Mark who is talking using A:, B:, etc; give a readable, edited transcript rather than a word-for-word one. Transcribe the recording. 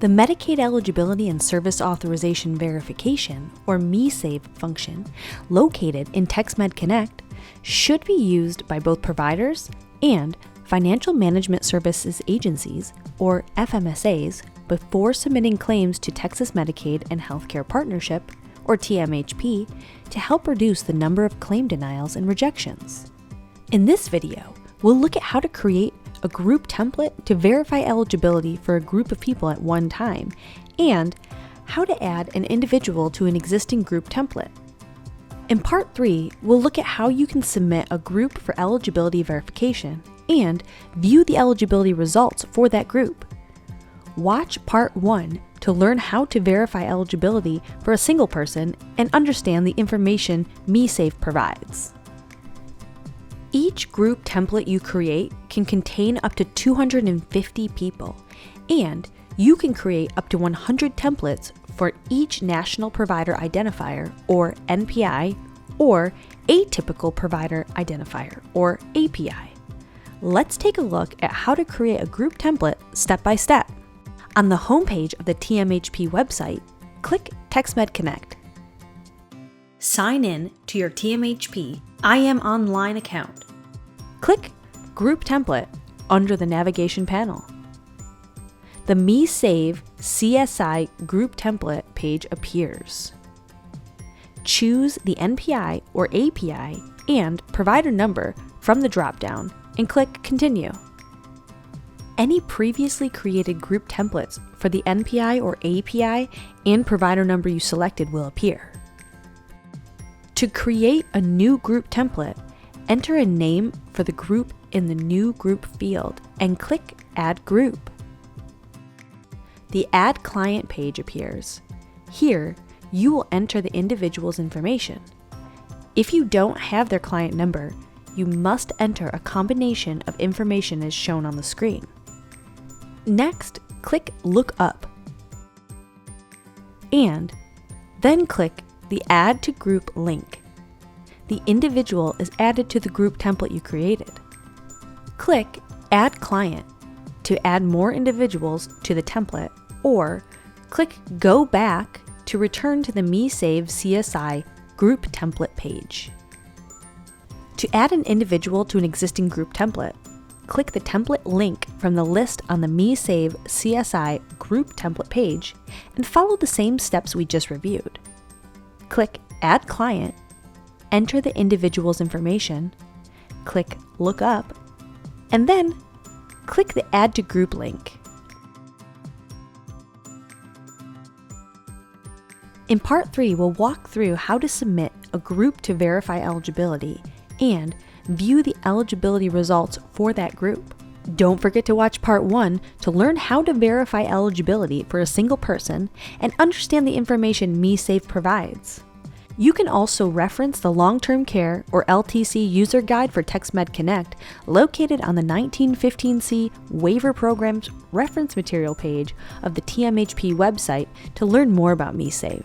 A: The Medicaid Eligibility and Service Authorization Verification, or MESAV function, located in TextMed Connect, should be used by both providers and Financial Management Services Agencies, or FMSAs, before submitting claims to Texas Medicaid and Healthcare Partnership, or TMHP, to help reduce the number of claim denials and rejections. In this video, we'll look at how to create a group template to verify eligibility for a group of people at one time, and how to add an individual to an existing group template. In Part 3, we'll look at how you can submit a group for eligibility verification and view the eligibility results for that group. Watch Part 1 to learn how to verify eligibility for a single person and understand the information MESAV provides. Each group template you create can contain up to 250 people, and you can create up to 100 templates for each National Provider Identifier, or NPI, or Atypical Provider Identifier, or API. Let's take a look at how to create a group template step by step. On the homepage of the TMHP website, click TextMed Connect. Sign in to your TMHP IM Online account. Click Group Template under the navigation panel. The MESAV CSI Group Template page appears. Choose the NPI or API and provider number from the drop-down and click Continue. Any previously created group templates for the NPI or API and provider number you selected will appear. To create a new group template, enter a name for the group in the New Group field and click Add Group. The Add Client page appears. Here, you will enter the individual's information. If you don't have their client number, you must enter a combination of information as shown on the screen. Next, click Look Up, and then click the Add to Group link. The individual is added to the group template you created. Click Add Client to add more individuals to the template, or click Go Back to return to the MESAV CSI Group Template page. To add an individual to an existing group template, click the template link from the list on the MESAV CSI Group Template page and follow the same steps we just reviewed. Click Add Client, enter the individual's information, click Look Up, and then click the Add to Group link. In Part 3, we'll walk through how to submit a group to verify eligibility and view the eligibility results for that group. Don't forget to watch Part 1 to learn how to verify eligibility for a single person and understand the information MESAV provides. You can also reference the Long-Term Care or LTC User Guide for TextMed Connect located on the 1915C Waiver Programs Reference Material page of the TMHP website to learn more about MESAV.